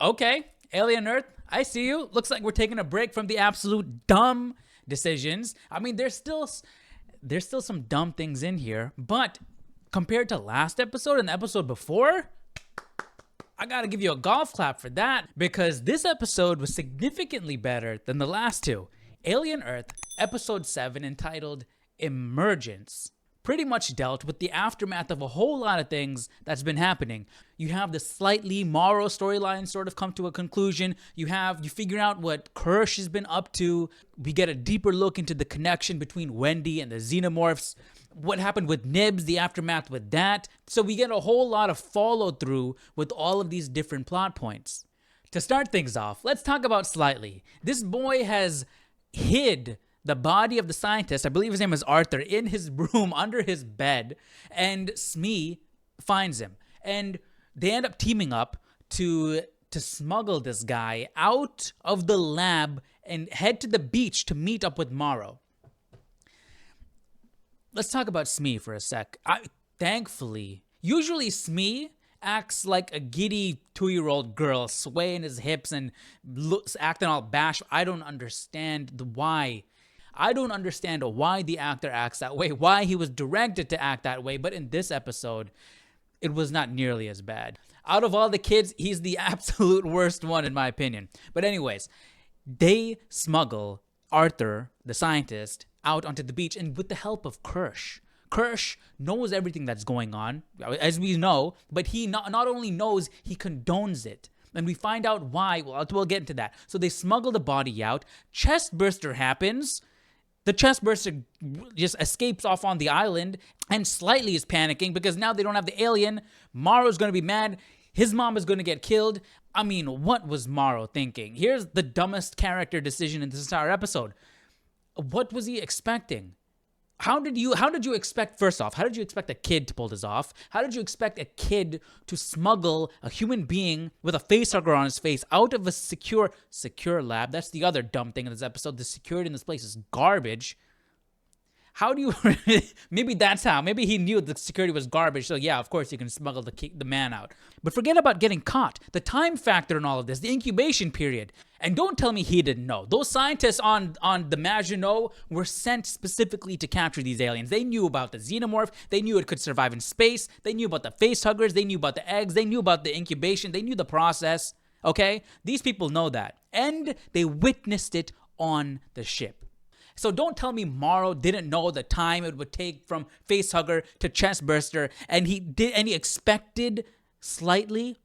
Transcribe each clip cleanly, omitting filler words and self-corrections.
Okay, Alien Earth, I see you. Looks like we're taking a break from the absolute dumb decisions. I mean, there's still some dumb things in here, but compared to last episode and the episode before, I gotta give you a golf clap for that, because this episode was significantly better than the last two. Alien Earth, episode 7, entitled Emergence, pretty much dealt with the aftermath of a whole lot of things that's been happening. You have the slightly Morrow storyline sort of come to a conclusion. You figure out what Kirsch has been up to. We get a deeper look into the connection between Wendy and the Xenomorphs. What happened with Nibs, the aftermath with that. So we get a whole lot of follow through with all of these different plot points. To start things off, let's talk about Slightly. This boy has hid the body of the scientist, I believe his name is Arthur, in his room under his bed, and Smee finds him. And they end up teaming up to smuggle this guy out of the lab and head to the beach to meet up with Morrow. Let's talk about Smee for a sec. Thankfully, usually Smee acts like a giddy 2-year-old girl, swaying his hips and acting all bashful. I don't understand why. I don't understand why the actor acts that way, why he was directed to act that way, but in this episode, it was not nearly as bad. Out of all the kids, he's the absolute worst one in my opinion. But anyways, they smuggle Arthur, the scientist, out onto the beach, and with the help of Kirsch. Kirsch knows everything that's going on, as we know, but he not only knows, he condones it. And we find out why. Well, we'll get into that. So they smuggle the body out. Chestburster happens. The chestburster just escapes off on the island, and Slightly is panicking because now they don't have the alien. Morrow's going to be mad. His mom is going to get killed. I mean, what was Morrow thinking? Here's the dumbest character decision in this entire episode. What was he expecting? How did you expect, first off, how did you expect a kid to pull this off? How did you expect a kid to smuggle a human being with a facehugger on his face out of a secure lab? That's the other dumb thing in this episode. The security in this place is garbage. How do you, maybe that's how, maybe he knew the security was garbage, so yeah, of course you can smuggle the man out. But forget about getting caught. The time factor in all of this, the incubation period. And don't tell me he didn't know. Those scientists on the Maginot were sent specifically to capture these aliens. They knew about the xenomorph. They knew it could survive in space. They knew about the facehuggers. They knew about the eggs. They knew about the incubation. They knew the process, okay? These people know that. And they witnessed it on the ship. So don't tell me Morrow didn't know the time it would take from facehugger to chestburster, and he expected Slightly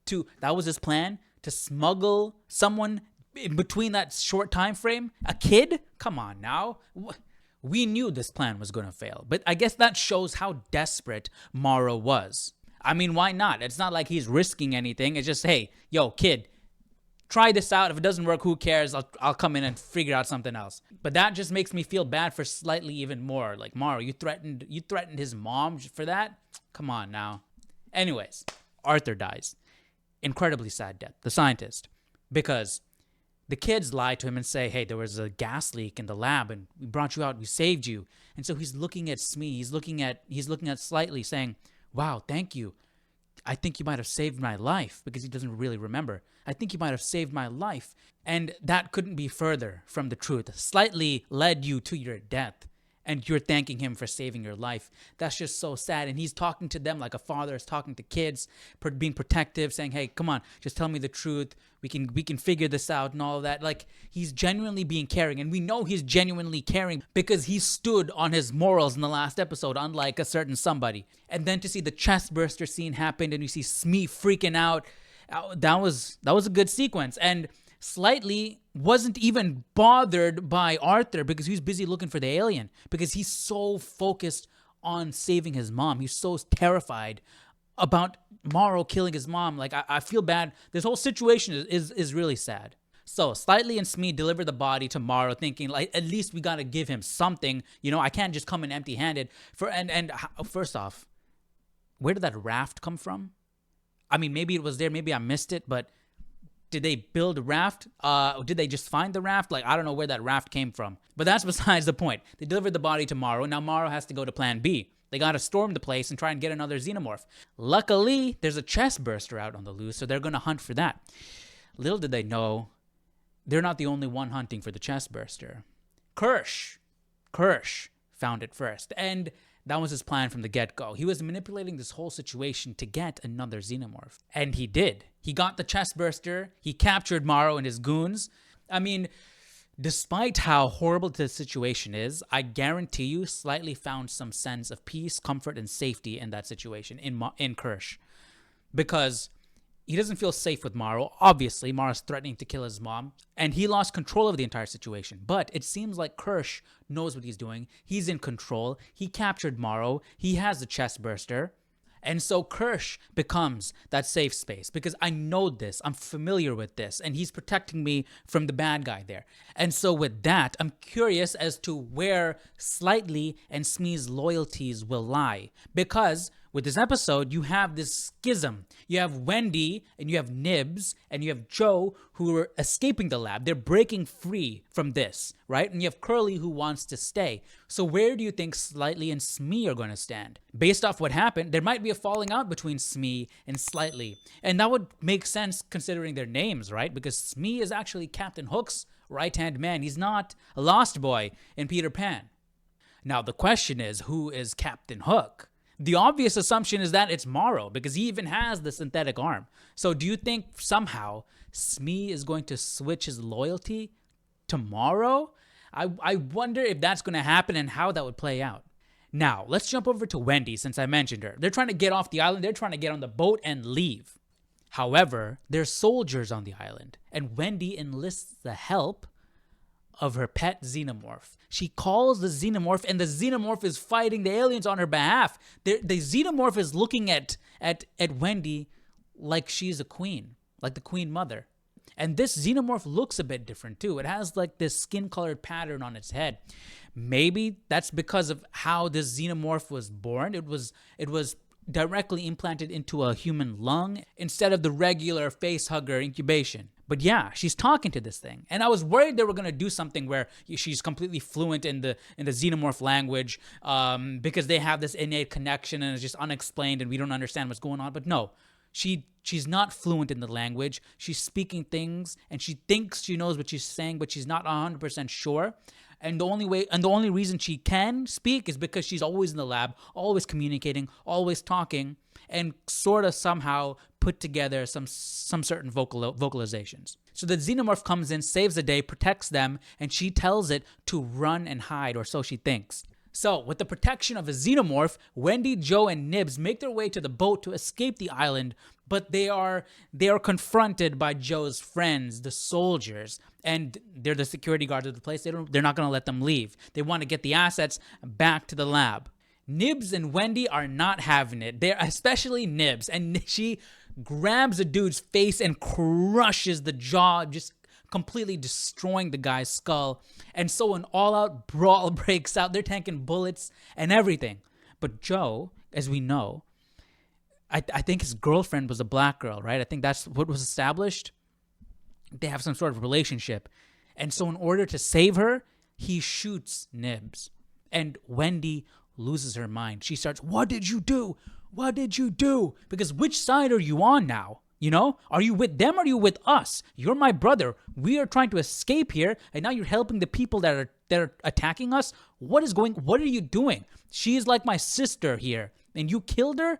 to, that was his plan, to smuggle someone in between that short time frame? A kid? Come on now. We knew this plan was going to fail, but I guess that shows how desperate Morrow was. I mean, why not? It's not like he's risking anything. It's just, hey, yo, kid, try this out. If it doesn't work, who cares? I'll come in and figure out something else. But that just makes me feel bad for Slightly even more. Like, Morrow, you threatened his mom for that? Come on now. Anyways, Arthur dies. Incredibly sad death. The scientist. Because the kids lie to him and say, hey, there was a gas leak in the lab and we brought you out, we saved you. And so he's looking at Smee, he's looking at Slightly saying, wow, thank you. I think you might have saved my life, because he doesn't really remember. I think you might have saved my life. And that couldn't be further from the truth. Slightly led you to your death, and you're thanking him for saving your life. That's just so sad. And he's talking to them like a father is talking to kids, being protective, saying, hey, come on, just tell me the truth. We can figure this out and all of that. Like, he's genuinely being caring. And we know he's genuinely caring because he stood on his morals in the last episode, unlike a certain somebody. And then to see the chestburster scene happen and you see Smee freaking out, that was a good sequence. And Slightly wasn't even bothered by Arthur because he was busy looking for the alien, because he's so focused on saving his mom. He's so terrified about Morrow killing his mom. Like, I feel bad. This whole situation is really sad. So Slightly and Smee deliver the body to Morrow, thinking, like, at least we gotta give him something. You know, I can't just come in empty-handed. First off, where did that raft come from? I mean, maybe it was there, maybe I missed it, but did they build a raft? Did they just find the raft? Like, I don't know where that raft came from. But that's besides the point. They delivered the body to Morrow. Now Morrow has to go to plan B. They gotta storm the place and try and get another xenomorph. Luckily, there's a chestburster out on the loose, so they're gonna hunt for that. Little did they know, they're not the only one hunting for the chestburster. Kirsch found it first, and that was his plan from the get-go. He was manipulating this whole situation to get another xenomorph. And he did. He got the chestburster. He captured Morrow and his goons. I mean, despite how horrible the situation is, I guarantee you Slightly found some sense of peace, comfort, and safety in that situation in Kirsch. Because he doesn't feel safe with Morrow. Obviously, Morrow's threatening to kill his mom, and he lost control of the entire situation. But it seems like Kirsch knows what he's doing. He's in control. He captured Morrow. He has the chestburster. And so Kirsch becomes that safe space because I know this. I'm familiar with this. And he's protecting me from the bad guy there. And so with that, I'm curious as to where Slightly and Smee's loyalties will lie. Because with this episode, you have this schism. You have Wendy and you have Nibs and you have Joe who are escaping the lab. They're breaking free from this, right? And you have Curly who wants to stay. So where do you think Slightly and Smee are going to stand? Based off what happened, there might be a falling out between Smee and Slightly. And that would make sense considering their names, right? Because Smee is actually Captain Hook's right-hand man. He's not a lost boy in Peter Pan. Now, the question is, who is Captain Hook? The obvious assumption is that it's Morrow because he even has the synthetic arm. So do you think somehow Smee is going to switch his loyalty to Morrow? I wonder if that's going to happen and how that would play out. Now, let's jump over to Wendy since I mentioned her. They're trying to get off the island. They're trying to get on the boat and leave. However, there's soldiers on the island, and Wendy enlists the help of her pet xenomorph. She calls the xenomorph, and the xenomorph is fighting the aliens on her behalf. The xenomorph is looking at Wendy like she's a queen, like the queen mother. And this xenomorph looks a bit different too. It has like this skin-colored pattern on its head. Maybe that's because of how this xenomorph was born. It was directly implanted into a human lung instead of the regular face-hugger incubation. But yeah, she's talking to this thing. And I was worried they were going to do something where she's completely fluent in the xenomorph language because they have this innate connection and it's just unexplained and we don't understand what's going on. But no, she's not fluent in the language. She's speaking things and she thinks she knows what she's saying, but she's not 100% sure. And the only reason she can speak is because she's always in the lab, always communicating, always talking, and sort of somehow put together some certain vocalizations. So the xenomorph comes in, saves the day, protects them, and she tells it to run and hide, or so she thinks. So, with the protection of a xenomorph, Wendy, Joe, and Nibs make their way to the boat to escape the island, but they are confronted by Joe's friends, the soldiers, and they're the security guards of the place. They're not going to let them leave. They want to get the assets back to the lab. Nibs and Wendy are not having it. They're especially Nibs, and she grabs a dude's face and crushes the jaw, just completely destroying the guy's skull. And so an all-out brawl breaks out. They're tanking bullets and everything. But Joe, as we know, I think his girlfriend was a black girl, right? I think that's what was established. They have some sort of relationship. And so in order to save her, he shoots Nibs. And Wendy loses her mind. She starts, "What did you do? What did you do?" Because which side are you on now? You know, are you with them or are you with us? You're my brother. We are trying to escape here, and now you're helping the people that are attacking us. What are you doing? She is like my sister here, and you killed her?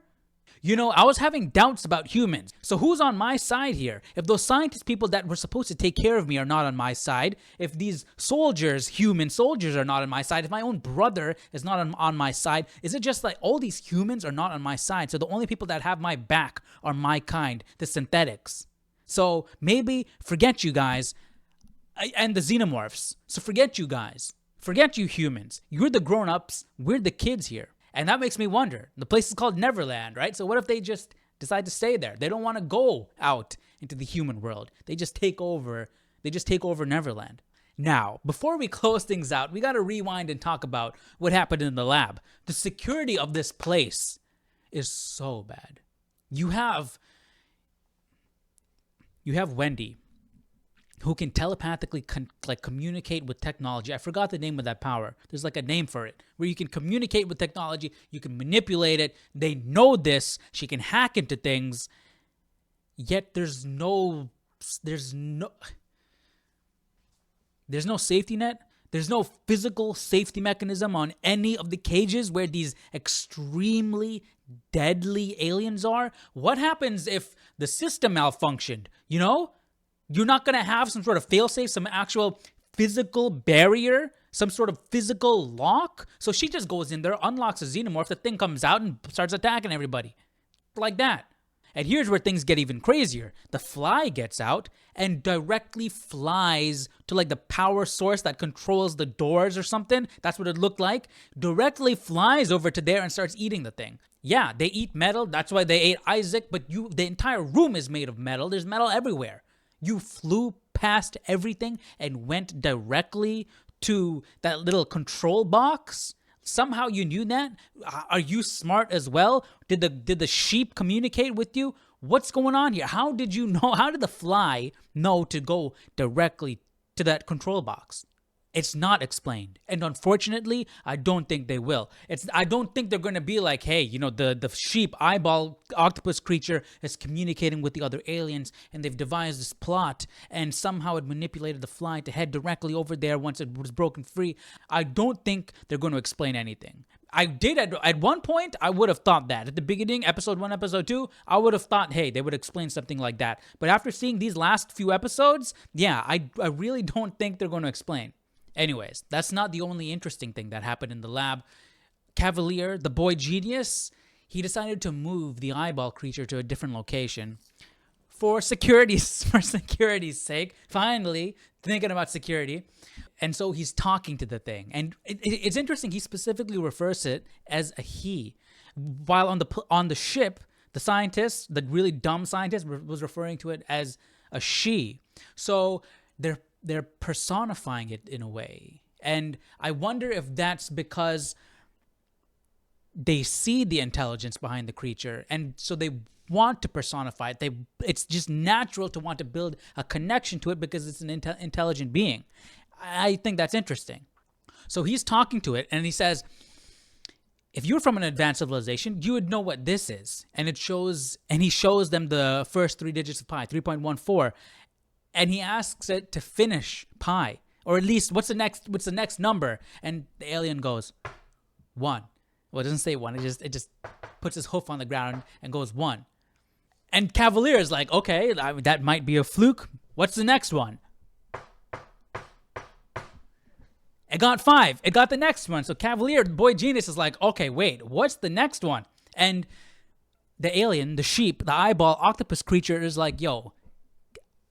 You know, I was having doubts about humans. So who's on my side here? If those scientist people that were supposed to take care of me are not on my side, if these soldiers, human soldiers, are not on my side, if my own brother is not on my side, is it just like all these humans are not on my side? So the only people that have my back are my kind, the synthetics. So maybe forget you guys and the xenomorphs. So forget you guys. Forget you humans. You're the grown-ups. We're the kids here. And that makes me wonder. The place is called Neverland, right? So what if they just decide to stay there? They don't want to go out into the human world. They just take over. They just take over Neverland. Now, before we close things out, we got to rewind and talk about what happened in the lab. The security of this place is so bad. You have Wendy, who can telepathically communicate with technology. I forgot the name of that power. There's like a name for it, where you can communicate with technology, you can manipulate it. They know this. She can hack into things, yet there's no there's no safety net. There's no physical safety mechanism on any of the cages where these extremely deadly aliens are. What happens if the system malfunctioned? You know? You're not going to have some sort of failsafe, some actual physical barrier, some sort of physical lock. So she just goes in there, unlocks a xenomorph, the thing comes out and starts attacking everybody. Like that. And here's where things get even crazier. The Fly gets out and directly flies to like the power source that controls the doors or something. That's what it looked like. Directly flies over to there and starts eating the thing. Yeah, they eat metal. That's why they ate Isaac. But the entire room is made of metal. There's metal everywhere. You flew past everything and went directly to that little control box. Somehow you knew that? Are you smart as well? Did the sheep communicate with you? What's going on here? How did you know? How did the Fly know to go directly to that control box? It's not explained. And unfortunately, I don't think they will. I don't think they're going to be like, hey, you know, the sheep eyeball octopus creature is communicating with the other aliens and they've devised this plot and somehow it manipulated the Fly to head directly over there once it was broken free. I don't think they're going to explain anything. I did at one point, I would have thought that. At the beginning, episode 1, episode 2, I would have thought, hey, they would explain something like that. But after seeing these last few episodes, yeah, I really don't think they're going to explain. Anyways, that's not the only interesting thing that happened in the lab. Cavalier, the boy genius, he decided to move the eyeball creature to a different location for security's sake. Finally, thinking about security. And so he's talking to the thing. And it's interesting, he specifically refers it as a he. While on the ship, the scientist, the really dumb scientist, was referring to it as a she. So they're personifying it in a way. And I wonder if that's because they see the intelligence behind the creature and so they want to personify it. It's just natural to want to build a connection to it because it's an intelligent being. I think that's interesting. So he's talking to it and he says, if you were from an advanced civilization, you would know what this is. And he shows them the first 3 digits of pi, 3.14. And he asks it to finish pi, or at least what's the next number? And the alien goes 1. Well, it doesn't say 1. It just puts his hoof on the ground and goes 1. And Cavalier is like, okay, that might be a fluke. What's the next one? It got 5. It got the next one. So Cavalier, the boy genius, is like, okay, wait, what's the next one? And the alien, the sheep, the eyeball octopus creature is like, yo,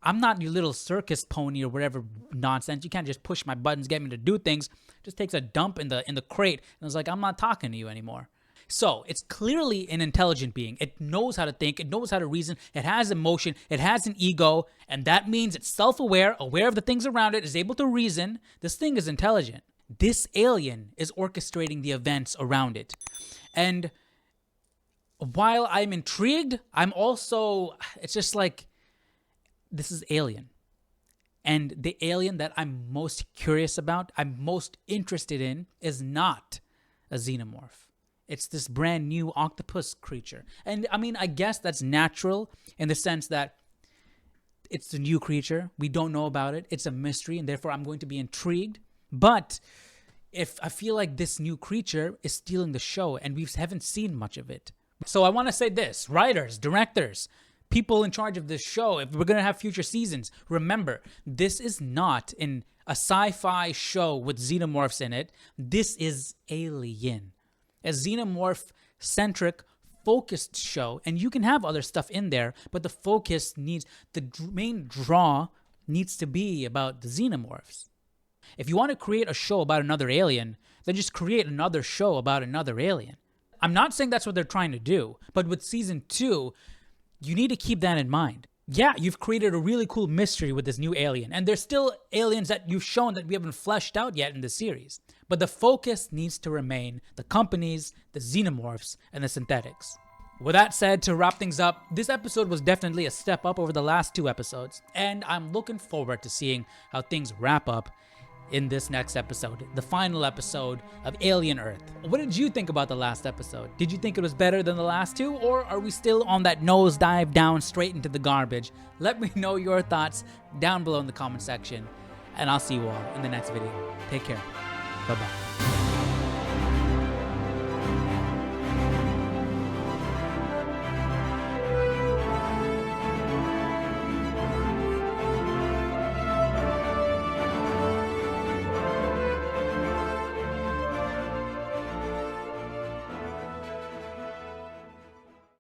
I'm not your little circus pony or whatever nonsense. You can't just push my buttons, get me to do things. Just takes a dump in the crate and it's like, I'm not talking to you anymore. So it's clearly an intelligent being. It knows how to think. It knows how to reason. It has emotion. It has an ego. And that means it's self-aware, aware of the things around it, is able to reason. This thing is intelligent. This alien is orchestrating the events around it. And while I'm intrigued, I'm also, it's just like, this is Alien. And the alien that I'm most curious about, I'm most interested in, is not a xenomorph. It's this brand new octopus creature. And I mean, I guess that's natural in the sense that it's a new creature. We don't know about it. It's a mystery, and therefore I'm going to be intrigued. But if I feel like this new creature is stealing the show, and we haven't seen much of it. So I want to say this, writers, directors, people in charge of this show, if we're going to have future seasons, remember, this is not a sci-fi show with xenomorphs in it. This is Alien. A xenomorph-centric, focused show. And you can have other stuff in there, but the main draw needs to be about the xenomorphs. If you want to create a show about another alien, then just create another show about another alien. I'm not saying that's what they're trying to do, but with season 2, you need to keep that in mind. Yeah, you've created a really cool mystery with this new alien, and there's still aliens that you've shown that we haven't fleshed out yet in the series. But the focus needs to remain the companies, the xenomorphs, and the synthetics. With that said, to wrap things up, this episode was definitely a step up over the last 2 episodes, and I'm looking forward to seeing how things wrap up in this next episode, the final episode of Alien Earth. What did you think about the last episode? Did you think it was better than the last two, or are we still on that nosedive down straight into the garbage? Let me know your thoughts down below in the comment section, and I'll see you all in the next video. Take care. Bye-bye.